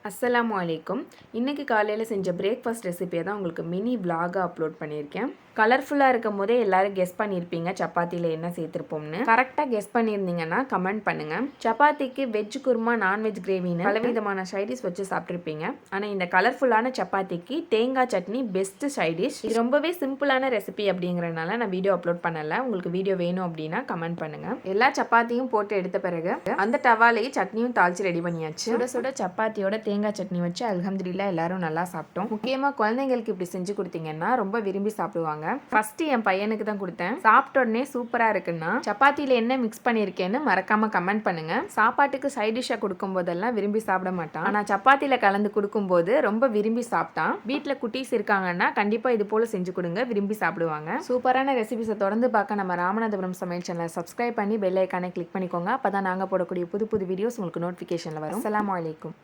அஸ்ஸலாமு அலைக்கும். இன்றைக்கி காலையில் செஞ்ச பிரேக்ஃபாஸ்ட் ரெசிபியை தான் உங்களுக்கு மினி விலாகாக அப்லோட் பண்ணியிருக்கேன். கலர்ஃபுல்லாக இருக்கும் போதே எல்லோரும் கெஸ் பண்ணியிருப்பீங்க சப்பாத்தியில் என்ன சேர்த்துருப்போம்னு. கரெக்டாக கெஸ் பண்ணியிருந்தீங்கன்னா கமெண்ட் பண்ணுங்கள். சப்பாத்திக்கு வெஜ் குருமா, நான்வெஜ் கிரேவின்னு பலவிதமான சைடிஷ் வச்சு சாப்பிட்ருப்பீங்க. ஆனால் இந்த கலர்ஃபுல்லான சப்பாத்திக்கு தேங்காய் சட்னி பெஸ்ட்டு சைடிஷ். இது ரொம்பவே சிம்பிளான ரெசிபி அப்படிங்கிறனால நான் வீடியோ அப்லோட் பண்ணலை. உங்களுக்கு வீடியோ வேணும் அப்படின்னா கமெண்ட் பண்ணுங்கள். எல்லா சப்பாத்தியும் போட்டு எடுத்த பிறகு அந்த டவாலேயே சட்னியும் தாளித்து ரெடி பண்ணியாச்சு. சுட சுட சப்பாத்தியோட தேங்காய் சட்னி வச்சு அல்ஹம்துலில்லாஹ் எல்லாரும் நல்லா சாப்பிட்டோம். முக்கியமாக குழந்தைங்களுக்கு இப்படி செஞ்சு கொடுத்தீங்கன்னா ரொம்ப விரும்பி சாப்பிடுவாங்க. ஃபர்ஸ்ட் என் பையனுக்கு தான் கொடுத்தேன். சாப்பிட்ட உடனே சூப்பரா இருக்குன்னா சப்பாத்தியில என்ன மிக்ஸ் பண்ணியிருக்கேன்னு மறக்காம கமெண்ட் பண்ணுங்க. சாப்பாட்டுக்கு சைட் டிஷ்ஷா கொடுக்கும் போதெல்லாம் விரும்பி சாப்பிட மாட்டான். ஆனா சப்பாத்தியில கலந்து கொடுக்கும்போது ரொம்ப விரும்பி சாப்பிட்டான். வீட்டில் குட்டீஸ் இருக்காங்கன்னா கண்டிப்பா இது போல செஞ்சு கொடுங்க, விரும்பி சாப்பிடுவாங்க. சூப்பரான ரெசிபிஸை தொடர்ந்து பார்க்க நம்ம ராமநாதபுரம் சமையல் சேனலை சப்ஸ்கிரைப் பண்ணி பெல் ஐக்கானை கிளிக் பண்ணிக்கோங்க. அப்பதான் நாங்க போடக்கூடிய புது புது வீடியோஸ் உங்களுக்கு நோட்டிஃபிகேஷன்ல வரும். அஸ்ஸலாமு அலைக்கும்.